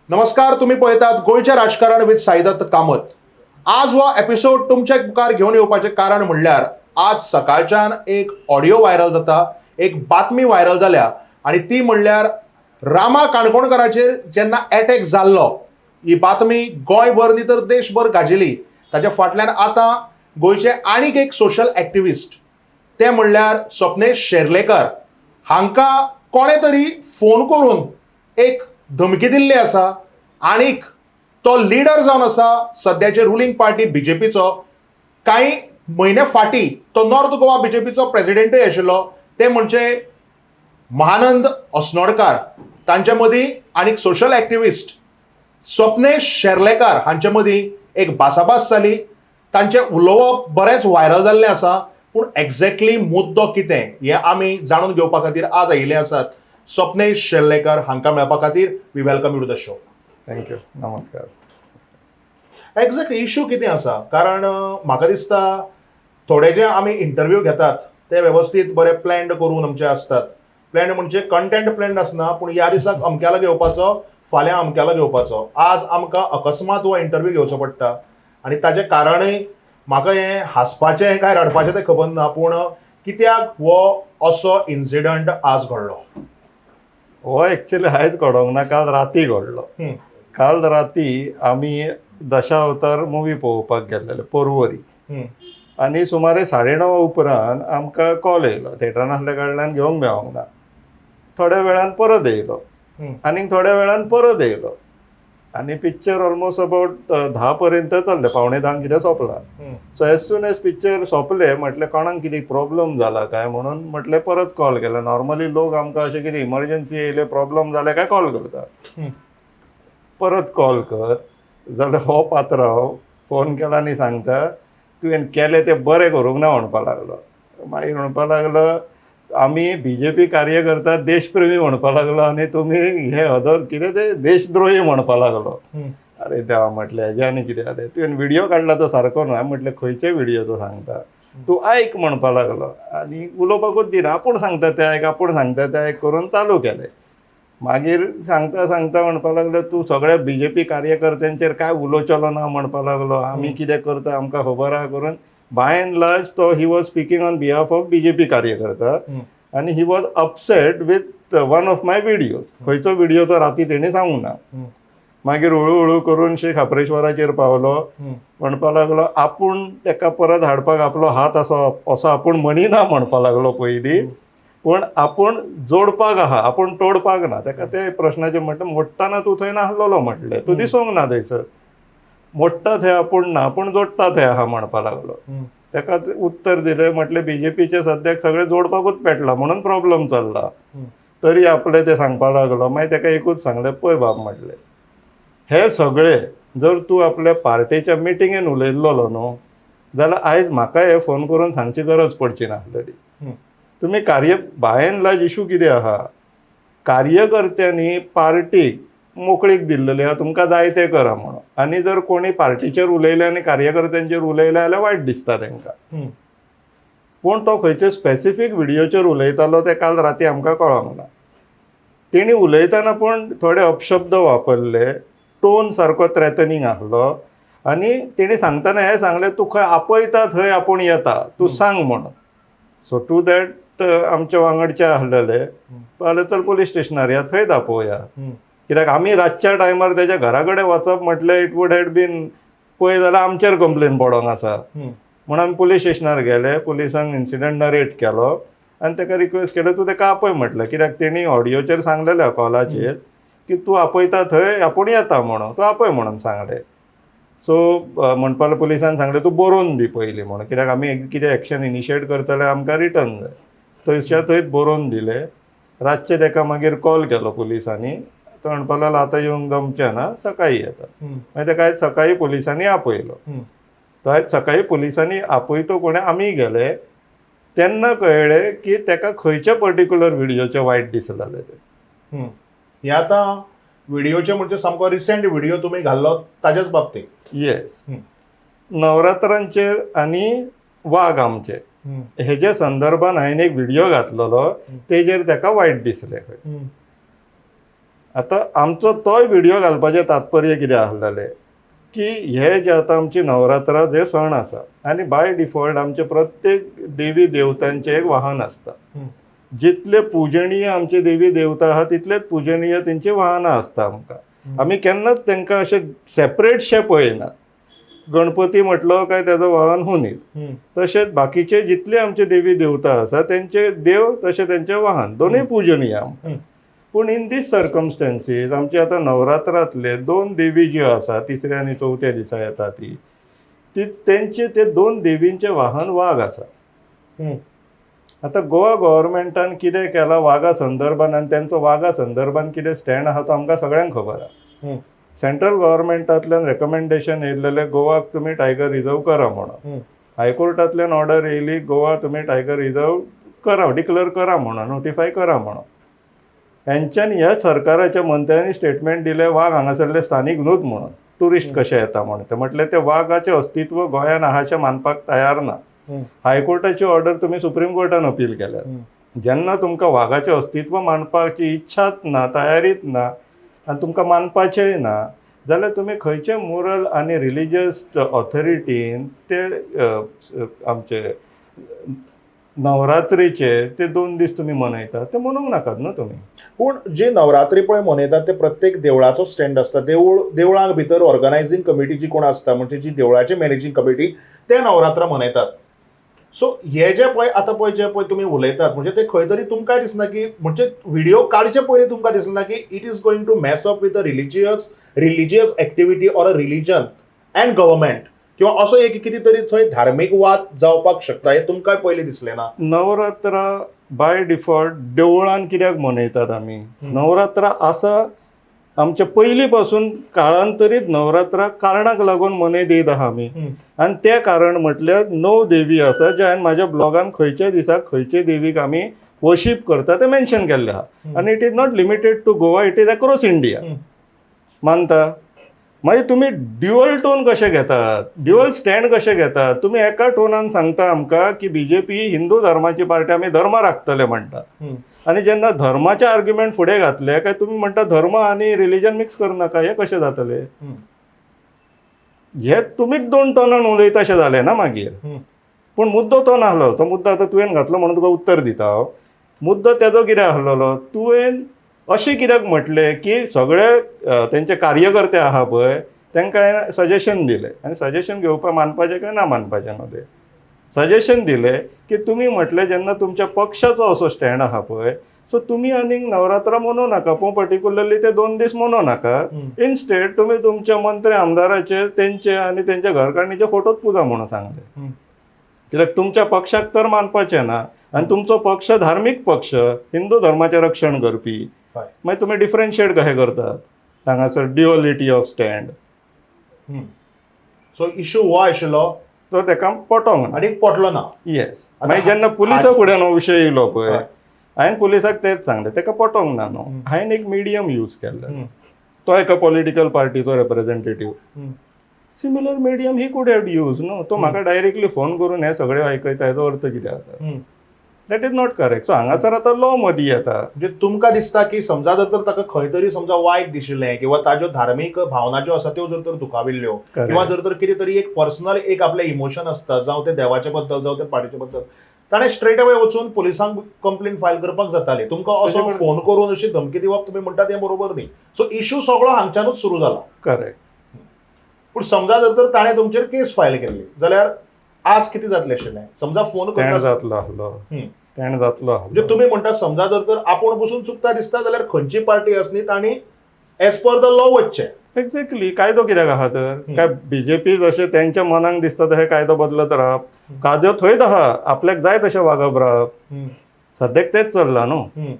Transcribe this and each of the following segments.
नमस्कार, तुम्ही पळयतात गोयचे राजकारण विथ साईदत्त कामत. आज हो एपिसोड तुमच्या मुखार घेऊन येवपाचें कारण म्हणल्यार आज सकाळच्यान एक ऑडियो व्हायरल जाता, एक बातमी व्हायरल जाल्या आणि ती म्हणल्यार रामा काणकोणकराचेर जेन्ना अटॅक जाल्लो. ही बातमी गोंयभर न्ही तर देशभर गाजिली. ताच्या फाटल्यान आतां गोंयचे आनीक एक सोशल एक्टिविस्ट ते म्हणल्यार स्वप्नेश शेर्लेकर हांकां कोणे तरी फोन करून एक धमकी दिल्ली आसा. आनीक तो लिडर जावन आसा सद्याचे रुलींग पार्टी बीजेपीचो. काही म्हयने फाटीं तो नॉर्थ गोवा बीजेपीचो प्रेसिडेंटूय आशिल्लो. ते म्हणजे महानंद अस्नोडकार. तांचे मदीं आनीक सोशल एक्टिविस्ट स्वप्नेश शेर्लेकर हांचे मदीं एक भासाभास जाली. तांचें उलोवप बरेंच व्हायरल जाल्लें आसा. पूण एक्झॅक्टली मुद्दो कितें हें आमी जाणून घेवपा खातीर आज आयिल्ले आसात. स्वप्नेश शेर्लेकर हांकां मेळपा खातीर we welcome you to the show. Thank you. नमस्कार. एक्झॅक्ट इश्यू कितें आसा? कारण म्हाका दिसता थोडे जे आमी इंटरव्यू घेतात ते वेवस्थीत बरे प्लॅन्ड करून आमचे आसतात. प्लॅन म्हणजे कंटेंट प्लॅन्ड आसना, पूण ह्या दिसाक अमक्याला घेवपाचो, फाल्यां अमक्याला घेवपाचो. आज आमकां अकस्मात हो इंटरव्यू घेवचो पडटा आनी ताजें कारणय म्हाका हें हांसपाचें काय रडपाचें तें खबर ना, पूण कित्याक हो असो इन्सिडंट आज घडलो? हो एक्चुअली आयज घडोंक ना, काल राती घडलो. काल राती आमी दशावतार मुवी पळोवपाक गेल्लेले पर्वरी आनी सुमारे 9:30 उपरांत आमकां कॉल येयलो. थिएटरान आसल्या कारणान घेवंक मेळोंक ना. थोड्या वेळान परत येयलो आनीक थोड्या वेळान परत येयलो आनी पिक्चर ऑलमोस्ट अबावट 10 पर्यंत चल्लें. 9:45 कितें सोंपला. So as soon as picture सोंपलें म्हटलें कोणाक कितें प्रॉब्लम जाला काय म्हणून म्हटलें परत कॉल केला. नॉर्मली लोक आमकां अशें कितें इमर्जन्सी येयले, प्रॉब्लम जाले काय कॉल करता. परत कॉल कर जाल्यार हो पात्रांव फोन केला आनी सांगता तुवें केलें तें बरें करूंक ना म्हणपा लागलो. मागीर म्हणपा लागलो आमी बीजेपी कार्यकर्ता देशप्रेमी म्हणपा लागलो आनी तुमी हे अदर कितें ते देशद्रोही म्हणपा लागलो. अरे देवा म्हटलें हेजें आनी कितें जालें. तुवें व्हिडियो काडला तो सारको न्हय. म्हटलें खंयचे व्हिडियोचो सांगता तूं आयक म्हणपा लागलो आनी उलोवपाकूच दिना. आपूण सांगता तें आयक, आपूण सांगता तें आयक करून चालू केलें. मागीर सांगता सांगता म्हणपा लागलो तूं सगळ्या बीजेपी कार्यकर्त्यांचेर काय उलोवचलो ना म्हणपा लागलो. आमी कितें करता आमकां खबर आहा करून. बाय एंड लार्ज तो he was speaking on behalf of BJP कार्यकर्ता आनी he was upset with one of my videos. खंयचो व्हिडियो तो राती तेणी सांगूंक ना. मागीर हळू करून श्री खापरेश्वराचेर पावलो. म्हणपा लागलो आपूण ताका परत हाडपाक आपलो हात असो आपूण म्हणिना म्हणपा लागलो पयलीं, पूण आपूण जोडपाक आहा, आपूण तोडपाक ना. ताका ते प्रश्नाचेर म्हणटा मोडटाना तूं थंय नासलोलो म्हटलें, तूं दिसूंक ना थंयसर. मोडटा थंय आपूण ना, पूण जोडटा थंय आहा म्हणपा लागलो. ताका उत्तर दिलें म्हटलें बीजेपीचे सद्याक सगळें जोडपाकूच पेटला म्हणून प्रॉब्लम चल्ला. तरी आपलें ते सांगपा लागलो. मागीर ताका एकूच सांगलें पळय बाब म्हटलें हे सगळें जर तूं आपल्या पार्टेच्या मिटिंगेन उलयल्लो न्हू जाल्यार आयज म्हाका हे फोन करून सांगची गरज पडची नासलेली. तुमी बाय एंड लार्ज इशू कितें आहा, कार्यकर्त्यांनी पार्टीक मोकळीक दिल्लेली आहा तुमकां जाय तें करा म्हणून. आनी जर कोणी पार्टीचेर उलयलें आनी कार्यकर्त्यांचेर उलयलें जाल्यार वायट दिसता तांकां. पूण तो खंयच्या स्पेसिफीक व्हिडियोचेर उलयतालो तें काल राती आमकां कळोंक ना. तेणी उलयतना पूण थोडे अपशब्द वापरले, टोन सारको थ्रेटनींग आसलो आनी तेणी सांगतना हें सांगलें तूं खंय आपयता थंय आपूण येता, तूं सांग म्हणून. सो टू दॅट आमचे वांगडचे आसलेले जाल्यार चल पुलीस स्टेशनार या, थंयच आपोवया. कित्याक आमी रातच्या टायमार तेज्या घरा कडेन वचप म्हटल्यार इट वूड हॅड बीन पळय जाल्यार आमचेर कंप्लेन पडोंक आसा. म्हणून आमी पुलीस स्टेशनार गेले. पुलिसांक इन्सिडंट नरेट केलो आनी ताका रिक्वेस्ट केलें तूं ताका आपय म्हटलें. कित्याक तेणी ऑडियोचेर सांगलेलें कॉलाचेर की तूं आपयता थंय आपूण येता म्हणून, तूं आपय म्हणून सांगलें. सो म्हणपा लागलो पुलिसान सांगलें तूं बरोवन दी पयलीं म्हणून, कित्याक आमी कितें एक्शन इनिशिएट करतले जाल्यार आमकां रिटर्न जाय. थंयच्या थंयच बरोवन दिलें. रातचे ताका मागीर कॉल केलो पुलिसांनी. तो म्हणपा लागलो आतां येवंक जमचें ना, सकाळीं येता. मागीर ताका आयज सकाळीं पुलिसांनी आपयलो. तो आयज सकाळीं पुलिसांनी आपयतो कोणें आमी गेले तेन्ना कळ्ळें की ताका खंयच्या पर्टिक्युलर व्हिडियोचे वायट दिसलेले ते. हे आतां व्हिडियोचे म्हणजे सामको रिसेंट व्हिडियो तुमी घाल्लो ताजेच बाबतींत. येस. नवरात्रांचेर आनी वाघ आमचे हेजे संदर्भान हांवें एक व्हिडियो घातलेलो, तेजेर ताका वायट दिसलें खंय. आतां आमचो तोय व्हिडिओ घालपाचें तात्पर्य कितें आसलेलें की हे जे आतां आमची नवरात्रां जे सण आसा आनी बाय डिफॉल्ट आमचे प्रत्येक देवी देवतांचें एक वाहन आसता. जितले पुजनीय आमचे देवी देवता आहा तितलेच पुजनीय तेंची वाहनां आसता आमकां. आमी केन्नाच तांकां अशें सेपरेटशें पळयनात. गणपती म्हटलो काय तेजो वाहन हुनील. तशेंच बाकीचे जितले आमचे देवी देवता आसा तेंचे देव तशें तेंचें वाहन दोनूय पुजनीय आमकां. पूण इन दीस सर्कमस्टन्सीस आमचे आतां नवरात्रांतले 2 देवी ज्यो आसा तिसऱ्या आनी चवथ्या दिसा येता ती तेंचे ते 2 देवींचे वाहन वाघ आसा. आतां गोवा गव्हर्मेंटान कितें केलां वाघा संदर्भान आनी तेंचो वाघा संदर्भान कितें स्टँड आहा तो आमकां सगळ्यांक खबर आहा. सेंट्रल गव्हर्मेंटांतल्यान रेकमेंडेशन येयल्लेलें गोवाक तुमी टायगर रिजर्व करा म्हणून. हायकोर्टांतल्यान ऑर्डर येयली गोवा तुमी टायगर रिजर्व करा, डिक्लेअर करा म्हणून, नोटिफाय करा म्हणून. हेंच्यांनी ह्या सरकाराच्या मंत्र्यांनी स्टेटमेंट दिलें वाघ हांगासरले स्थानीक न्हूच म्हणून, टुरिस्ट कशे येता म्हणून. ते म्हटले ते वाघाचें अस्तित्व गोंयान आहाचें मानपाक तयार ना. हायकोर्टाची ऑर्डर तुमी सुप्रीम कोर्टान अपील केल्या. जेन्ना तुमकां वाघाचें अस्तित्व मानपाची इच्छाच ना, तयारीच ना आनी तुमकां मानपाचेंय ना जाल्यार तुमी खंयचे मोरल आनी रिलिजियस ऑथॉरिटीन ते आमचे नवरात्रीचे ते 2 दीस तुम्ही मनयतात ते मनोवंक नाकात न्हू तुमी. पूण जे नवरात्री पळय मनयतात ते प्रत्येक देवळाचो स्टँड आसता. देवळां भितर ऑर्गनायझींग कमिटी जी कोण आसता म्हणजे जी देवळाची मॅनेजींग कमिटी ते नवरात्रां मनयतात. सो हे जे पळय आतां पळय जे पळय तुमी उलयतात म्हणजे ते खंय तरी तुमकां दिसना की म्हणजे व्हिडिओ काडचे पयलीं तुमकां दिसना की it is going to mess up with a religious activity or a religion and government किंवा असो एक कितें तरी थंय धार्मीक वाद जावपाक शकता हे तुमकां पयलीं दिसलें ना? नवरात्रां बाय डिफॉल्ट देवळान कित्याक मनयतात आमी? नवरात्रां आसा आमचे पयलीं पासून काळांतरीत नवरात्रां कारणाक लागून मनयत येयत आहा आमी. आनी तें कारण म्हटल्यार 9 देवी आसा जे हांवें म्हाज्या ब्लॉगान खंयच्या दिसाक खंयचे देवीक आमी वर्शीप करता ते मेन्शन केल्ले आहा. आनी it is not limited to Goa, it is across India. मानता? मागीर तुमी ड्युअल टोन कशे घेतात, ड्युअल स्टँड कशे घेतात? तुमी एका टोनान सांगता आमकां की बीजेपी हिंदू धर्माची पार्टी, आमी धर्म राखतले म्हणटा. आनी जेन्ना धर्माचे आर्ग्युमेंट फुडें घातले काय तुमी म्हणटा धर्म आनी रिलिजन मिक्स करनाका. हे कशें जातले? हे तुमीच 2 टोनान उलयता अशें जालें ना मागीर. पूण मुद्दो तो नाहलो. तो मुद्दो आतां तुवें घातलो म्हणून तुका उत्तर दिता हांव. मुद्दो तेजो कितें आसलेलो? तुवें अशें कित्याक म्हटलें की सगळे तेंचे कार्यकर्ते आहा पळय तांकां सजेशन दिलें आनी सजेशन घेवपा मानपाचें काय ना मानपाचें न्हू तें. सजेशन दिलें की तुमी म्हटलें जेन्ना तुमच्या पक्षाचो असो स्टँड आहा पळय सो तुमी आनीक नवरात्रां मनोवं नाका, पूण पर्टिक्युलरली ते 2 दीस मनोवं नाका. इन्स्टेड तुमी तुमच्या मंत्री आमदाराचे तेंचे आनी तेंच्या घरकान्नीचे फोटोच पुजा म्हणून सांगले. कित्याक तुमच्या पक्षाक तर मानपाचें ना आनी तुमचो पक्ष धार्मीक पक्ष, हिंदू धर्माचें रक्षण करपी. मागीर तुमी डिफरन्शिएट कशें करतात? हांगासर duality of stand. So issue हो आशिल्लो तो ताका पटोंक ना आनी पटलो ना. येस. मागीर जेन्ना पुलिसा फुडें हो विशय येयलो पळय हांवें पुलिसाक तेच सांगलें ताका पटोंक ना न्हू. हांवें एक मिडियम यूज केल्लो. तो एका पॉलिटिकल पार्टीचो representative. Similar medium he could have use न्हू. तो म्हाका डायरेक्टली फोन करून हे सगळे आयकयता हेजो अर्थ कितें जाता? That is not correct. So हांगासर आतां लॉ मदीं येता. म्हणजे तुमकां दिसता की समजा जर तर ताका खंय तरी समजा वायट दिशिल्लें किंवा ताज्यो धार्मीक भावना ज्यो आसा त्यो जर तर दुखाविल्ल्यो किंवा जर तर कितें तरी एक पर्सनल एक आपले इमोशन आसता जावं ते देवाचे बद्दल जावं ते पार्टीचे बद्दल ताणें स्ट्रेट अवे वचून पुलिसांक कंप्लेन फायल करपाक जाताली. तुमकां असो फोन करून अशी धमकी दिवप तुमी म्हणटात हें बरोबर न्ही. सो इश्यू सगळो हांगच्यानूच सुरू जाला. करेक्ट. पूण समजा जर तर ताणें तुमचेर केस फायल केल्ली जाल्यार आज कितें जातलें आशिल्लें? समजा फोन स्टँड जातलो आसलो. स्टँड जातलो आसलो. म्हणजे तुमी म्हणटा समजा जर तर आपूण पसून चुकता दिसता जाल्यार खंयची पार्टी आसली तांणी एज पर द लॉ वचचें. एक्झॅक्टली. कायदो कित्याक आहा तर? काय बीजेपी जशें तेंच्या मनाक दिसता तशें कायदो बदलत रावप? कायदो थंयच आहा, आपल्याक जाय तशें वागप रावप. सद्याक तेच चल्लां न्हू.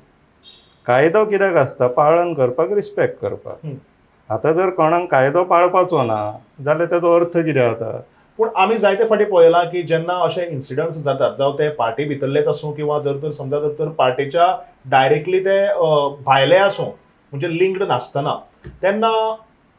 कायदो कित्याक आसता? पाळन करपाक, रिस्पेक्ट करपाक. आतां जर कोणाक कायदो पाळपाचो ना जाल्यार तेजो अर्थ कितें जाता? पूण आमी जायते फाटी पळयलां की जेन्ना अशे इन्सिडंट्स जातात जावं ते पार्टी भितरलेच आसूं किंवा जर तर समजा जर तर पार्टीच्या डायरेक्टली ते भायले आसूं म्हणजे लिंक्ड नासतना तेन्ना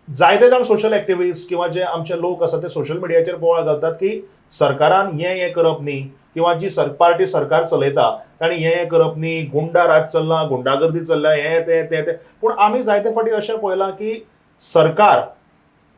जायते जाण सोशल एक्टिविस्ट किंवा जे आमचे लोक आसा ते सोशल मिडियाचेर बोवाळ घालतात की सरकारान हें करप न्ही किंवा जी पार्टी सरकार चलयता ताणी हे करप न्ही, गुंडा राज चल्ला, गुंडागर्दी चल्ल्या, हे ते पूण आमी जायते फावटी अशें पळयलां की सरकार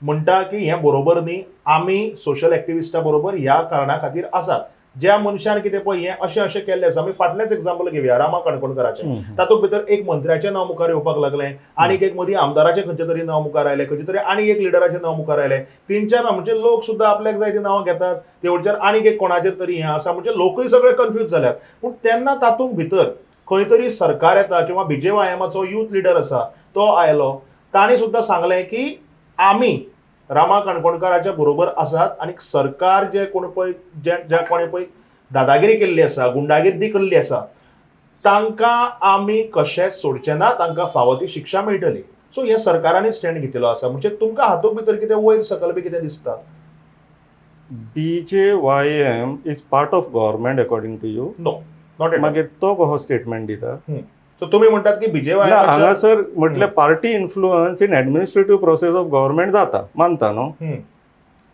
म्हणटा की हें बरोबर न्ही, आमी सोशल एक्टिविस्टा बरोबर ह्या कारणा खातीर आसात. ज्या मनशान कितें पळय हें अशें अशें केल्लें आसा. आमी फाटलेंच एक्झाम्पल घेवया रामा काणकोणकराचें. तातूंत भितर एक मंत्र्याचें नांव मुखार येवपाक लागलें, आनीक एक मदीं आमदाराचें खंयचें तरी नांव मुखार आयलें, खंयचे तरी आनी एक लिडराचें नांव मुखार आयलें. 3-4 म्हणजे लोक सुद्दां आपल्याक जाय तीं नांवां घेतात, ते वटेच्यान आनीक एक कोणाचेर तरी हें आसा, म्हणजे लोकूय सगळे कन्फ्यूज जाल्यात. पूण तेन्ना तातूंत भितर खंय तरी सरकार येता किंवा BJYMचो यूथ लिडर आसा तो आयलो. तांणी सुद्दां सांगलें की आमी रामा काणकोणकाराच्या बरोबर आसात आनी सरकार जे कोण पळय ज्या कोणी पळय दादागिरी केल्ली आसा, गुंडागिर्दी केल्ली आसा, तांकां आमी कशेंच सोडचे ना, तांकां फावो ती शिक्षा मेळटली. सो हे सरकारांनी स्टँड घेतिल्लो आसा. म्हणजे तुमकां हातूंत भितर कितें वयर सकल बी कितें दिसता? BJYM is part of government according to you? No, not at. मागीर तो कसो स्टेटमेंट दिता? सो तुम्ही म्हणटात की BJYM हांगासर म्हटल्यार party influence in administrative process of government जाता, मानता न्हू.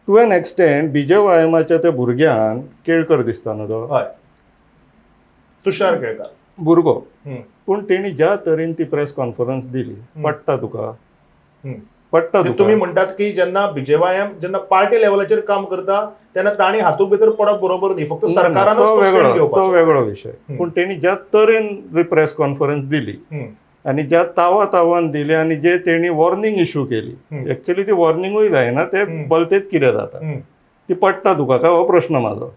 टू एन एक्सटेंट BJYMच्या त्या भुरग्यान केळकर दिसता न्हू तो, हय, तुषार केळकर भुरगो, पूण तेणी ज्या तरेन ती प्रेस कॉन्फरन्स दिली, पडटा तुका? पडटा तुका? तुम्ही म्हणटात की जेन्ना BJYM जेन्ना पार्टी लेवलाचेर काम करता तेन्ना तांणी हातूंत भितर पडप बरोबर न्ही, फक्त सरकारान तो वेगळो विशय. पूण तेणी ज्या तरेन प्रेस कॉन्फरन्स दिली आनी ज्या तावान दिली आनी जे तेणी वॉर्निंग इश्यू केली, एक्चुअली ती वॉर्निंगूय जायना, ते बलतेत कितें जाता, ती पडटा तुका काय, हो प्रश्न म्हाजो.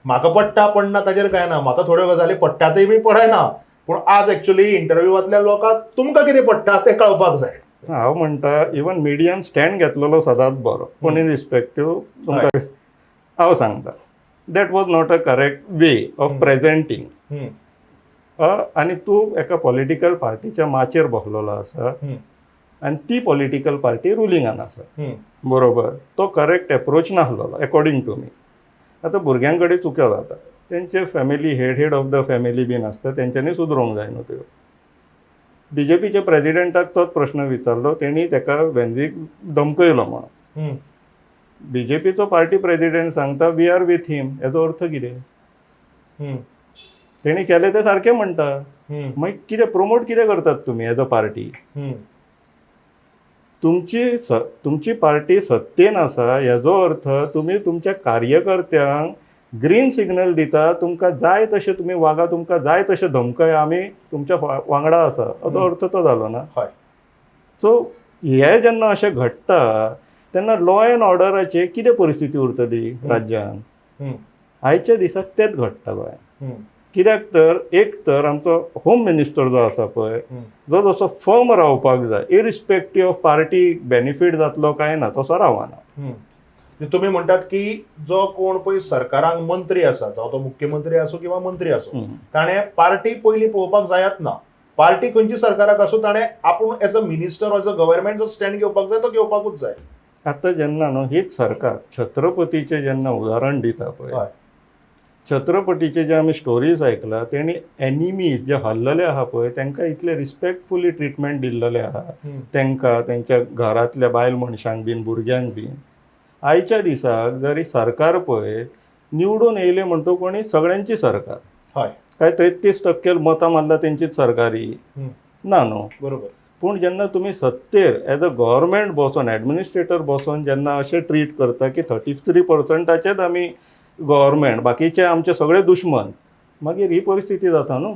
म्हाका पडटा पडना ताजेर काय ना, म्हाका थोड्यो गजाली पडटातय बी पडयना, पूण आज एक्चुअली इंटरव्यूवांतल्या लोकांक तुमकां कितें पडटा तें कळपाक जाय. हांव म्हणटा इवन मिडियान स्टँड घेतलेलो सदांच बरो, पूण इन रिस्पेक्टीव तुमकां हांव सांगता, that was not a correct way of presenting. आनी तूं एका पॉलिटिकल पार्टीच्या माचेर बसलेलो आसा आनी ती पॉलिटिकल पार्टी रुलिंगान आसा, बरोबर? तो करेक्ट एप्रोच नासलो अकॉर्डिंग टू मी. आतां भुरग्यां कडेन चुक्यो जाता, तेंचे family head of the family बीन आसता, तेंच्यांनी सुदरोवंक जाय न्हू त्यो. BJPच्या प्रेजिडेंटाक तोच प्रश्न विचारलो, तेणी ताका वेंझीक धमकयलो म्हणून. BJPचो पार्टी प्रेजिडेंट सांगता वी आर विथ हिम, हेजो अर्थ कितें? तेणी केलें तें सारकें म्हणटा, मागीर कितें प्रमोट कितें करतात तुमी एज अ पार्टी? तुमची पार्टी सत्तेन आसा हेजो अर्थ तुमी तुमच्या कार्यकर्त्यांक ग्रीन सिग्नल दिता, तुमकां जाय तशें तुमी वागा, तुमकां जाय तशें धमकया, आमी तुमच्या वांगडा आसा, हाचो अर्थ तो जालो ना. सो हे जेन्ना अशें घडटा तेन्ना लॉ एंड ऑर्डराची कितें परिस्थिती उरतली राज्यान? आयच्या दिसाक तेच घडटा गोंयान. कित्याक तर एक तर आमचो होम मिनिस्टर जो आसा पळय, जो जसो फर्म रावपाक जाय, इरिस्पेक्टीव ऑफ पार्टी बेनिफीट जातलो काय ना, तसो रावना. तुम्ही म्हणटात की जो कोण पळय सरकारांक मंत्री आसा, जावं तो मुख्यमंत्री आसूं किंवा मंत्री आसूं, ताणें पार्टी पयलीं पळोवपाक जायत ना. पार्टी खंयची सरकाराक आसूं, ताणें आपूण as a minister as a government जो स्टँड घेवपाक जाय तो घेवपाकूच जाय. आतां जेन्ना न्हू हीच सरकार छत्रपतीचें जेन्ना उदाहरण दिता पळय, छत्रपतीचे जे आमी स्टोरीज आयकला, तेणी एनिमीज जे हल्लले आहा पळय तांकां इतले रिस्पेक्टफुली ट्रिटमेंट दिल्लेले आहा, तांकां तेंच्या घरांतल्या बायल मनशांक बीन भुरग्यांक बीन. आयच्या दिसाक जरी सरकार पळय निवडून येयले म्हणटो कोणी सगळ्यांची सरकार, काय 33% मतां मारला तेंचीच सरकारी ना न्हू, बरोबर? पूण जेन्ना तुमी सत्तेर एज अ गव्हर्नमेंट बसोन एडमिनिस्ट्रेटर बसोन जेन्ना अशें ट्रीट करता की 33%चेच आमी गव्हर्नमेंट, बाकीचे आमचे सगळे दुश्मन, मागीर ही परिस्थिती जाता न्हू.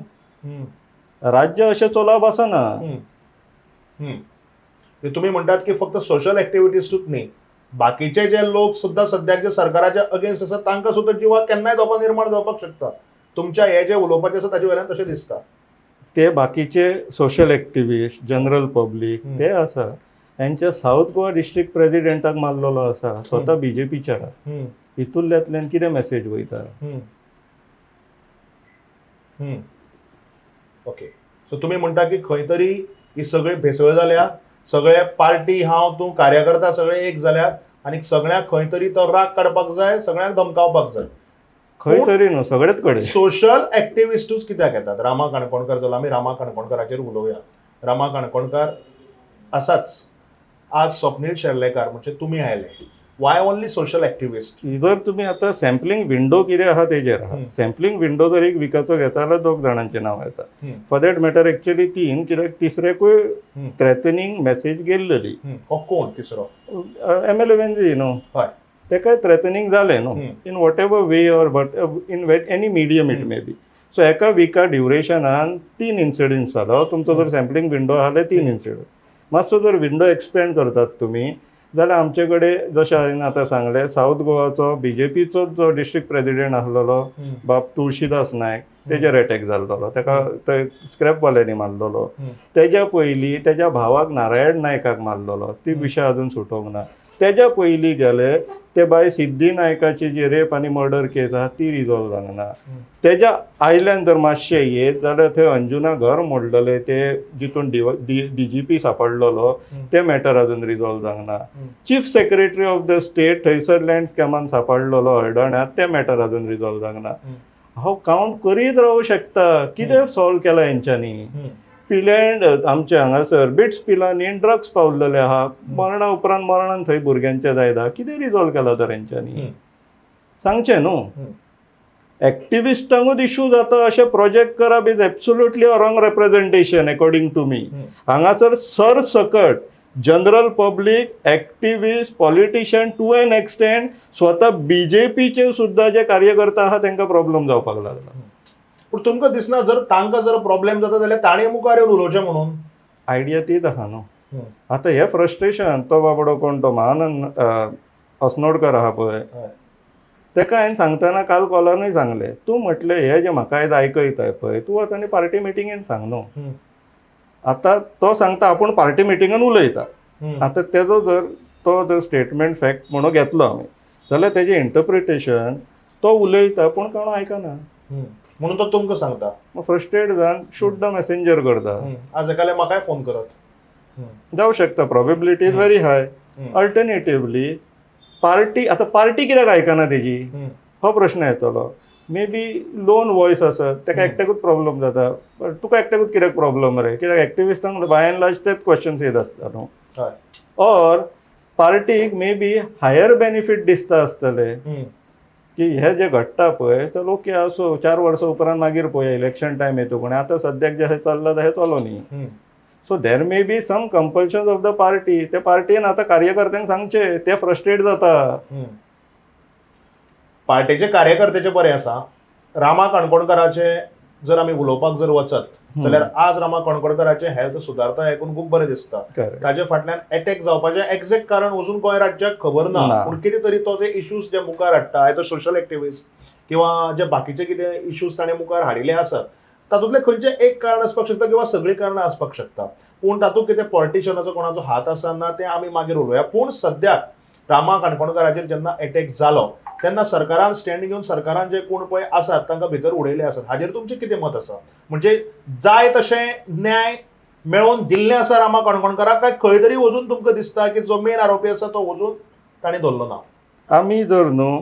राज्य अशें चलोवप आसना. तुम्ही म्हणटात की फक्त सोशल एक्टिविटीजूच न्ही, बाकीचे जे लोक सुद्दां सद्याक जे सरकाराच्या अगेन्स्ट आसात तांकां सुद्दां जिवाक केन्नाय धोको निर्माण जावपाक शकता. तुमच्या हे जे उलोवपाचें आसा ताचे वयल्यान तशें दिसता. ते बाकीचे सोशल एक्टिविस्ट, जनरल पब्लीक ते आसा, हेंच्या साऊथ गोवा डिस्ट्रिक्ट प्रेजिडेंटाक मारलेलो आसा स्वता BJPच्या. हितूंतल्यातल्यान कितें मेसेज वयता? ओके, सो तुमी म्हणटा की खंय तरी ही सगळी भेसळ जाल्या, सगळे पार्टी हांव तूं कार्यकर्ता सगळे एक जाल्यात आनी सगळ्यांक खंय तरी तो राग काडपाक जाय, सगळ्यांक धमकावपाक जाय. खंय तरी न्हू, सगळेच कडेन. सोशल एक्टिविस्टूच कित्याक येतात? रामा काणकोणकर जालो, आमी रामा काणकोणकाराचेर उलोवया. रामा काणकोणकार आसाच, आज स्वप्नील शेर्लेकार म्हणजे तुमी आयले, वाय ओनली सोशल एक्टिविस्ट? जर तुम्ही आता सॅम्पलिंग विंडो कितें आहा तेजेर आहा. सॅम्पलिंग विंडो जर एक विकाचो घेता जाल्यार 2 जाणांची नांव येता. फॉर दॅट मॅटर एक्चुअली 3, कित्याक तिसऱ्याकूय थ्रेटनिंग मेसेज गेल्ली. हो कोण तिसरो? MLA वेंझी न्हू, हय, तेका थ्रेटनिंग जालें न्हू, in what ever way or in any medium it may be. So एका विका ड्युरेशनान 3 इन्सिडंट्स जालो. तुमचो जर सॅम्पलिंग विंडो आहा जाल्यार 3 इन्सिडंट. मातसो जर विंडो एक्सपेंड करतात तुमी जाल्यार आमचे कडेन जशें हांवें आतां सांगलें, सावथ गोवाचो BJPचो जो डिस्ट्रिक्ट प्रेसिडेंट आसलेलो बाब तुळशीदास नायक, तेजेर अटॅक जाल्लो, ताका थंय स्क्रॅपवाल्यांनी मारलेलो. तेज्या पयलीं तेज्या भावाक नारायण नायकाक मारलेलो. ती विशय अजून सुटोंक ना. तेज्या पयलीं गेले ते भायर सिद्धी नायकाची जी रेप आनी मर्डर केस आहा ती रिजॉल्व जावंक ना. तेज्या आयल्यान जर मातशें येत जाल्यार थंय अंजुना घर मोडलेले ते जितून DGP सांपडलेलो ते मॅटर अजून रिजॉल्व जावंक ना. Chief secretary of the state थंयसर लँड स्कॅमान सांपडलेलो हळडण्यात, ते मॅटर अजून रिजॉल्व जावंक ना. हांव कावंट करीत रावूं शकता कितें सॉल्व केला हेंच्यांनी. पिलँड आमचे हांगासर बिट्स पिलांनी ड्रग्स पावलेले आहा, मरणा उपरांत मरणान थंय भुरग्यांचे जायता. कितें रिजॉल्व केला तर हेंच्यांनी सांगचें न्हू. एक्टिविस्टांकूच इश्यू जाता अशें प्रोजेक्ट करप is absolutely a wrong representation according to me. हांगासर सरसकट general public, activist, politician to an extent स्वता BJPचे सुद्धा जे कार्यकर्ता आहा तांकां प्रॉब्लेम जावपाक लागला. पूण तुमकां दिसना जर तांकां जर प्रॉब्लेम जाता जाल्यार ताणें मुखार येवन उलोवचें म्हणून? आयडिया तीच आहा न्हू. आतां हें फ्रस्ट्रेशन तो बाबडो कोण तो महानंद अस्नोडकर आहा पळय, ताका हांवें सांगतना काल कॉलानूय सांगलें, तूं म्हटलें हे जे म्हाका आयज आयकयताय पळय तूं वता आनी पार्टी मिटिंगेन सांग न्हू. आतां तो सांगता आपूण पार्टी मिटिंगान उलयता. आतां तेजो जर स्टेटमेंट फॅक्ट म्हणून घेतलो आमी जाल्यार तेजें इंटरप्रिटेशन तो उलयता पूण कोण आयकना म्हणून तो तुमकां सांगता. फ्रस्ट्रेट जावन शूट द मेसेंजर करता. आज एकाले म्हाकाय फोन करत जावं शकता, probability is very high. Alternatively party कित्याक आयकना तेजी हो प्रश्न येतलो. मे बी लोन वॉयस आसत, ताका एकट्याकूच प्रॉब्लेम जाता. तुका एकट्याकूच कित्याक प्रॉब्लेम रे? कित्याक एक्टिविस्टांक बाय एंड लार्ज तेच क्वेश्चन्स येत आसता न्हू. ऑर पार्टीक मे बी हायर बेनिफीट दिसता आसतले की हे जे घडटा पळय तर ओके असो 4 वर्सां उपरांत मागीर पळोवया इलेक्शन टायम येतो पूण आतां सद्याक जे चल्लां तें चलो न्ही. So there may be some compulsion of the party. ते पार्टीन आतां कार्यकर्त्यांक सांगचे, ते फ्रस्ट्रेट जाता. पार्टीचे कार्यकर्त्याचे बरें आसा. रामा कणकोणकराचे जर आमी उलोवपाक जर वचत जाल्यार आज रामा कणकोणकराचें हेल्थ सुदारता हें खूब बरें दिसता. ताजे फाटल्यान अटॅक जावपाचें एक्झॅक्ट कारण अजून गोंय राज्याक खबर ना, पूण कितें तरी तो जे इश्यूज जे मुखार हाडटा एज अ सोशल एक्टिविस्ट किंवा जे बाकीचे कितें इश्यूज ताणें मुखार हाडिल्ले आसात तातूंतलें खंयचें एक कारण आसपाक शकता किंवा सगळीं कारणां आसपाक शकता. पूण तातूंत कितें पॉलिटिशियनाचो कोणाचो हात आसा ना तें आमी मागीर उलोवया. पूण सद्याक रामा कणकोणकराचेर जेन्ना अटॅक जालो तेन्ना सरकारान स्टँड घेवन सरकारान जे कोण पळय आसात तांकां भितर उडयले आसात. हाजेर तुमचें कितें मत आसा? म्हणजे जाय तशें न्याय मेळोवन दिल्लें आसा रामा कणकोणकराक, काय खंय तरी वचून तुमकां दिसता की जो मेन आरोपी आसा तो वचून ताणें धरलो ना? आमी जर न्हू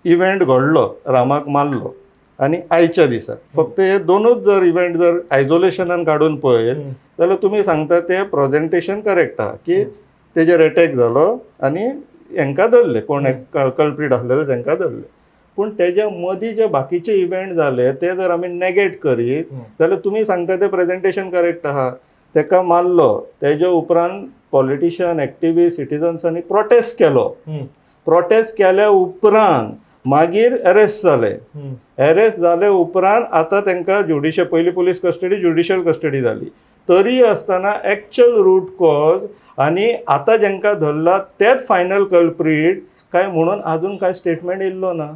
इव्हेंट घडलो, रामाक मारलो आनी आयच्या दिसा फक्त हे दोनूच जर इव्हेंट जर आयसोलेशनान काडून पळयत जाल्यार तुमी सांगता तें प्रेजेंटेशन करेक्ट आहा की तेजेर अटॅक जालो आनी हांकां धरले, कोण कल्प्रीट आसलेले तांकां धरले. पूण तेज्या मदीं जे बाकीचे इव्हेंट जाले ते जर आमी नेगेट करीत जाल्यार तुमी सांगता तें प्रेजेंटेशन करेक्ट आहा. ताका मारलो, तेज्या उपरांत पॉलिटिशियन, एक्टिविस्ट, सिटिजन्सांनी प्रोटेस्ट केलो. प्रोटेस्ट केल्या उपरांत मागीर अरेस्ट जाले उपरांत आतां तांकां पयलीं पुलीस कस्टडी, ज्युडिशियल कस्टडी जाली. तरी आसतना एक्चुअल रूट कॉज आनी आतां जेंकां धरला तेच फायनल कल्प्रीट काय म्हणून अजून काय स्टेटमेंट येयल्लो ना.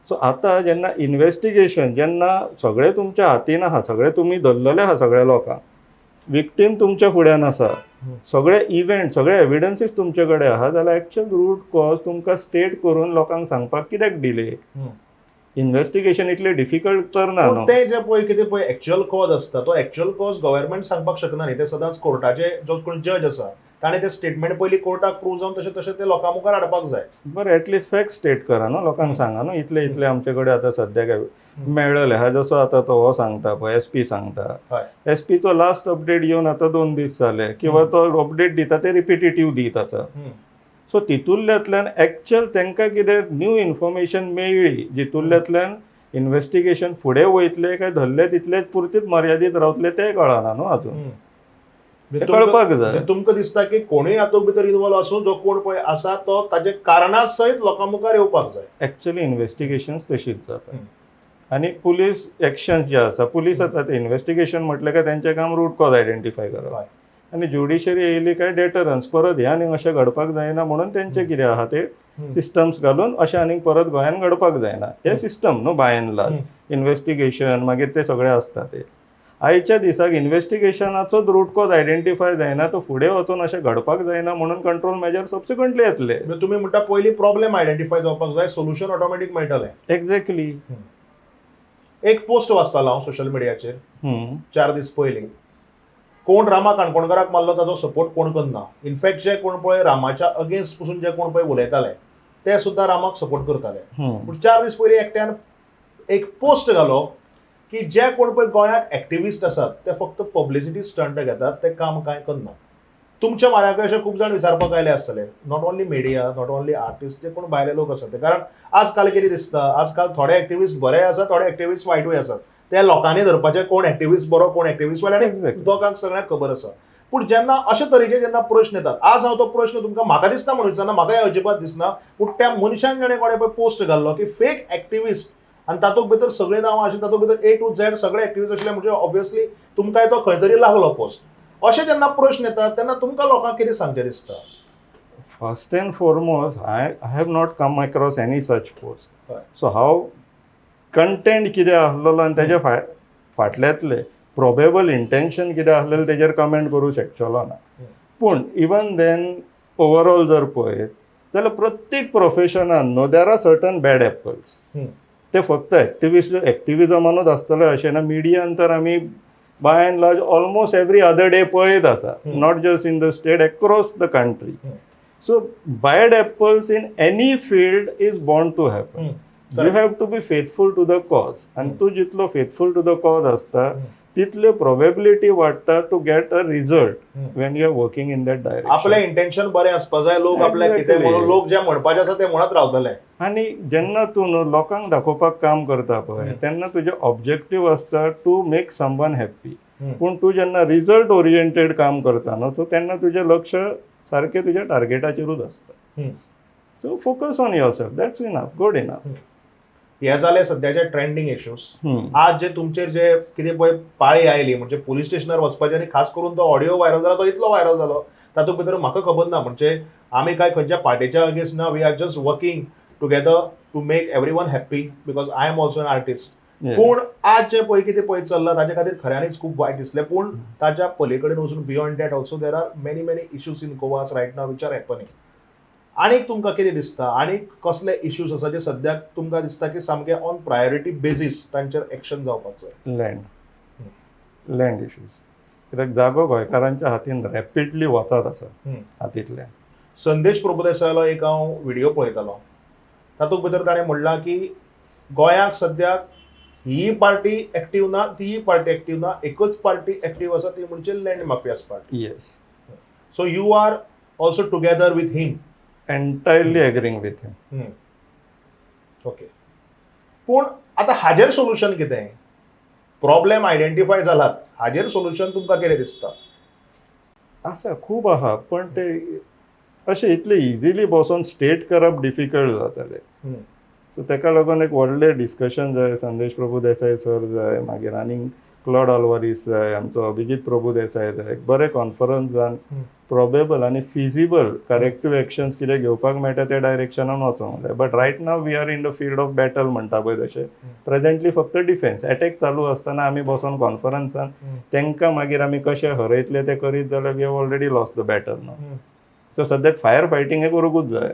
सो आतां जेन्ना इन्व्हेस्टिगेशन जेन्ना सगळें तुमच्या हातीन आहा, सगळें तुमी धरलेले आहा, सगळ्या लोकांक विक्टीम तुमच्या फुड्यान आसा, सगळे इव्हेंट सगळे एविडन्सीस तुमचे कडेन आहा, जाल्यार एक्चुअल रूट कॉज तुमकां स्टेट करून लोकांक सांगपाक कित्याक डिले? इन्व्हेस्टिगेशन इतलें डिफिकल्ट तर ना न्हू. ते जे पळय कितें पळय एक्चुअल कॉज आसता तो एक्चुअल कॉज गव्हर्नमेंट सांगपाक शकना न्ही. ते सदांच कोर्टाचे जो कोण जज आसा ताणें ते स्टेटमेंट पयलीं कोर्टाक प्रूव जावन तशें तशें ते लोकां मुखार हाडपाक जाय. बरें एटलिस्ट फॅक्ट स्टेट करा न्हू, लोकांक सांगा न्हू इतले आमचे कडेन आतां सद्याक मेळ्ळले हा. जसो आतां तो हो सांगता पळय SP सांगता, SPचो लास्ट अपडेट येवन आतां 2 दीस जाले किंवा तो अपडेट दिता ते रिपिटेटीव दीत आसा. सो तितूंतल्यान एक्चुअल तांकां कितें न्यू इन्फॉर्मेशन मेळ्ळी जितूंतल्यान इन्व्हेस्टिगेशन फुडें वयतले काय धरले तितलेच पुरतीच मर्यादीत रावतले तें कळना न्हू अजून ते कळपाक जाय. तुमकां दिसता की कोणूय हातूंत भितर इन्वॉल्व आसूं जो कोण पळय आसा तो ताजे कारणां सयत लोकां मुखार येवपाक जाय. एक्चुअली इन्व्हेस्टिगेशन्स तशीच जाता आनी पुलीस एक्शन जे आसा पुलीस आतां ते इन्व्हेस्टिगेशन म्हटलें काय तेंचें काम रूट कॉज आयडेंटिफाय करप आनी ज्युडिशरी येयली काय डेटरन्स परत ह्या आनीक अशें घडपाक जायना म्हणून तेंचें कितें आहा ते सिस्टम्स घालून अशें आनीक परत गोंयान घडपाक जायना हे सिस्टम न्हू बाय एंड लार्ज इन्व्हेस्टिगेशन मागीर ते सगळें आसता ते आयच्या दिसाक इन्व्हेस्टिगेशनाचोच रूट कॉज आयडेंटिफाय जायना तो फुडें वचून अशें घडपाक जायना म्हणून कंट्रोल मेजर सबसिक्वंटली येतले. तुमी म्हणटा पयलीं प्रॉब्लेम आयडेंटिफाय जावपाक जाय सोल्युशन ऑटोमॅटीक मेळटलें. एक्झॅक्टली. एक पोस्ट वाचतालो हांव सोशल मिडियाचेर 4 दीस पयलीं कोण रामा काणकोणकाराक मारलो ताचो सपोर्ट कोण करना. इनफॅक्ट जे कोण पळय रामाच्या अगेन्स्ट पसून जे कोण पळय उलयताले ते सुद्दां रामाक सपोर्ट करताले. पूण 4 दीस पयलीं एकट्यान एक पोस्ट घालो की जे कोण पळय गोंयांत एक्टिविस्ट आसात ते फक्त पब्लिसिटी स्टंट घेतात ते काम कांय करना. तुमच्या म्हऱ्याकय अशें खूब जाण विचारपाक आयले आसतले not only media not only artist जे कोण भायले लोक आसात ते कारण आजकाल कितें दिसता आजकाल थोडे एक्टिविस्ट बरे आसात थोडे एक्टिविस्ट वायटूय आसात ते लोकांनी धरपाचे कोण एक्टिविस्ट बरो कोण एक्टिविस्ट वायट आनी दोगांक सगळ्यांक खबर आसा. पूण जेन्ना अशे तरेचे जेन्ना प्रश्न येतात आज हांव तो प्रश्न तुमकां म्हाका दिसता म्हणून दिसना म्हाकाय अजिबात दिसना पूण त्या मनशान जेणे कोणें पळय पोस्ट घाल्लो की फेक एक्टिविस्ट आनी तातूंत भितर सगळीं नांवां आशिल्लीं तातूंत भितर A to Z सगळे एक्टिविस्ट आशिल्ले म्हणजे ऑब्वियसली तुमकां तो खंय तरी लागलो पोस्ट. अशे जेन्ना प्रश्न येतात तेन्ना तुमकां लोकांक कितें सांगचें दिसता? First end foremost I have not come across any such post. So हांव कंटेंट कितें आसलेलो आनी तेज्या फाटल्यांतले प्रोबेबल इंटेंशन कितें आसलेलें तेजेर कमेंट करूं शकचोलो ना. पूण इवन देन ओवरऑल जर पळयत जाल्यार प्रत्येक प्रोफेशनान न्हू there are certain bad apples. ते फक्त एक्टिविजमानूच आसतले अशें ना. मिडियान तर आमी by and large almost every other day पळयत आसा not just in the state across the country. So bad apples in any field is बॉर्न to happen. You have to be faithful to the cause आनी तूं जितलो faithful to the cause आसता तितले probability वाडटा to get a result when you R working in that direction. आपले intention बरें आसपा जाय लोक आपल्याक कितें म्हणून लोक जे म्हणपाचे आसा ते म्हणत रावतले. आनी जेन्ना तूं न्हू लोकांक दाखोवपाक काम करता पळय तेन्ना तुजें ऑब्जेक्टीव आसता टू मेक समवन हॅप्पी. पूण तूं जेन्ना रिजल्ट ओरिएंटेड काम करता न्हू सो तेन्ना तुजें लक्ष सारकें तुज्या टार्गेटाचेरूच आसता. So focus on your self that's enough good enough. हे जाले सध्याचे ट्रेंडिंग इश्यूज. आज जे तुमचेर जे कितें पळय पाळी आयली म्हणजे पुलीस स्टेशनार वचपाचें आनी खास करून तो ऑडियो व्हायरल जालो तो इतलो व्हायरल जालो तातूंत भितर म्हाका खबर ना म्हणजे आमी काय खंयच्या पार्टीच्या अगेन्स्ट ना we are just working together to make everyone happy because I am also an artist. पूण आज जे पळय कितें पळय चल्लां ताचे खातीर खऱ्यांनीच खूब वायट दिसलें. पूण ताच्या पलीकडेन वचून beyond that also there are many many issues in Goa right now which are happening. आनीक तुमकां कितें दिसता आनीक कसले इश्यूज आसा जे सद्याक तुमकां दिसता की सामके ऑन प्रायोरिटी बेजीस तांचेर एक्शन जावपाक जाय? लँड इश्यूज कित्याक जागो गोंयकारांच्या हातीन रॅपिडली वचत आसा हातींतल्यान. संदेश प्रभुदेसायालो एक हांव व्हिडिओ पळयतालो तातूंत भितर ताणें म्हणलां की गोंयाक सद्याक ही पार्टी एक्टीव ना ती पार्टी एक्टीव ना एकच पार्टी एक्टीव आसा ती म्हणजे land mafias party. Yes. So you are also together with him? Entirely agreeing with him. Okay. पूण आतां हाजेर सोल्युशन कितें? प्रॉब्लेम आयडेंटिफाय जालात हाजेर सोल्युशन तुमकां कितें दिसता? आसा खूब आहा पण ते अशें इतले इजिली बसून स्टेट करप डिफिकल्ट जातालें. सो ताका लागून एक व्हडलें डिस्कशन जाय. संदेश प्रभुदेसाय सर जाय मागीर आनीक क्लॉड आल्वारीस जाय आमचो अभिजीत प्रभुदेसाय जाय. एक बरें कॉन्फरन्स जावन प्रोबेबल आनी फिजिबल करेक्टीव एक्शन्स कितें घेवपाक मेळटा त्या डायरेक्शनान वचोंक जाय. But right now we are in the field of battle म्हणटा पळय तशें प्रेझेंटली फक्त डिफेन्स अटॅक चालू आसतना आमी बसून कॉन्फरन्सान तांकां मागीर आमी कशें हरयतले ते करीत जाल्यार we have already lost the battle न्हू. सो सद्याक फायर फायटींग हे करूंकूच जाय.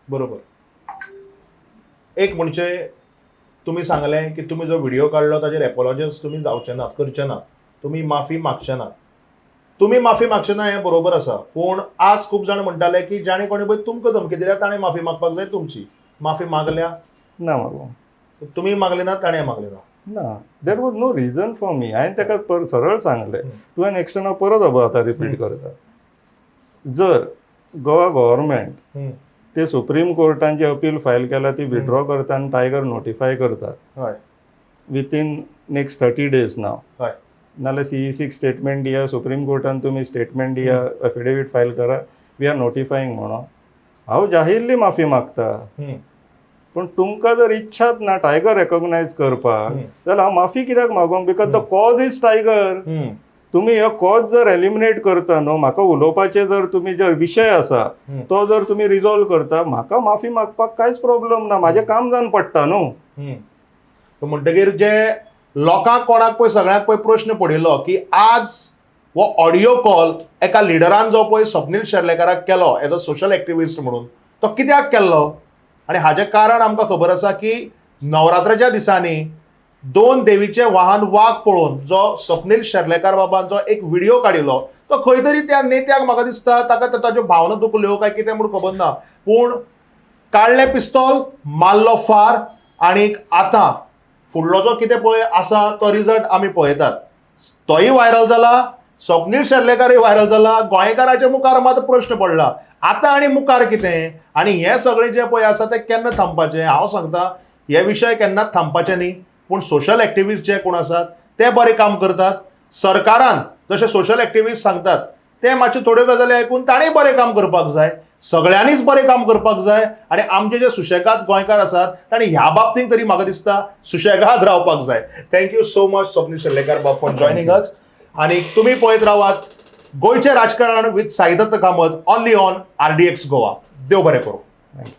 बरोबर. एक म्हणजे तुमी सांगलें की तुमी जो व्हिडिओ काडलो ताजेर एपोलॉजायज तुमी जावचे नात करचे नात तुमी माफी मागचे नात. तुमी माफी मागचे ना हें बरोबर आसा. पूण आज खूब जाण म्हणटाले की जाणें कोणी पळय तुमकां धमकी दिल्या ताणें माफी मागपाक जाय तुमची. माफी मागल्या ना मागूं. तुमी मागली ना ताणें मागली ना. ना there was no reason for me. हांवें ताका सरळ सांगलें टू एन एक्सटर्न हांव परत आतां रिपीट करता. जर गोवा गव्हर्मेंट ते सुप्रीम कोर्टान जी अपील फायल केला ती विड्रॉ करता आनी टायगर नोटिफाय करता हय विथीन नेक्स्ट 30 days नाव हय नाल्यार CEC स्टेटमेंट दिया सुप्रीम कोर्टान तुमी स्टेटमेंट दिया एफिडेवीट फायल करा वी आर नोटिफाईंग म्हणून हांव जाहीरली माफी मागता पण तुमकां जर इच्छाच ना टायगर रेकॉग्नायज करपाक जाल्यार हांव माफी कित्याक मागोंक because the cause is tiger तुम्ही हो कॉज जर एलिमिनेट करता न्हू म्हाका उलोवपाचे जर तुम्ही जर विशय आसा तो जर तुम्ही रिजॉल्व करता म्हाका माफी मागपाक कांयच प्रॉब्लेम ना म्हाजें काम जावन पडटा न्हू म्हणटकीर जे लोकांक कोणाक पळय सगळ्यांक पळय प्रश्न पडिल्लो की आज हो ऑडियो कॉल एका लिडरान जो पळय स्वप्नील शेर्लेकाराक केलो एज अ सोशल एक्टिविस्ट म्हणून तो कित्याक केल्लो आनी हाजें कारण आमकां खबर आसा की नवरात्राच्या दिसांनी 2 देवीचे वाहन वाघ पळोवन जो स्वप्नील शेर्लेकार बाबांचो एक व्हिडिओ काडिल्लो तो खंय तरी त्या नेत्याक म्हाका दिसता ताका ताच्यो भावना दुखल्यो काय कितें म्हूण खबर ना पूण काडले पिस्तॉल मारलो फार आनीक आतां फुडलो जो कितें पळय आसा तो रिजल्ट आमी पळयतात तोय व्हायरल जाला स्वप्नील शेर्लेकारूय व्हायरल जाला गोंयकाराच्या मुखार मात प्रश्न पडला आतां आनी मुखार कितें आनी हें सगळें जें पळय आसा तें केन्ना थांबपाचें हांव सांगता हे विशय केन्नाच थांबपाचे न्ही पूण सोशल एक्टिविस्ट जे कोण आसात ते बरें काम करतात सरकारान जशे सोशल एक्टिविस्ट सांगतात ते मातश्यो थोड्यो गजाली आयकून ताणें बरें काम करपाक जाय सगळ्यांनीच बरें काम करपाक जाय आनी आमचे जे सुशेगाद गोंयकार आसात तांणी ह्या बाबतींत तरी म्हाका दिसता सुशेगाद रावपाक जाय thank you so much Swapnil Sherlekar बाब फॉर जॉयनिंग अस आनी तुमी पळयत रावात गोंयचें राजकारण with Saidatta Kamat only on RDX Goa देव बरें करूं. थँक्यू.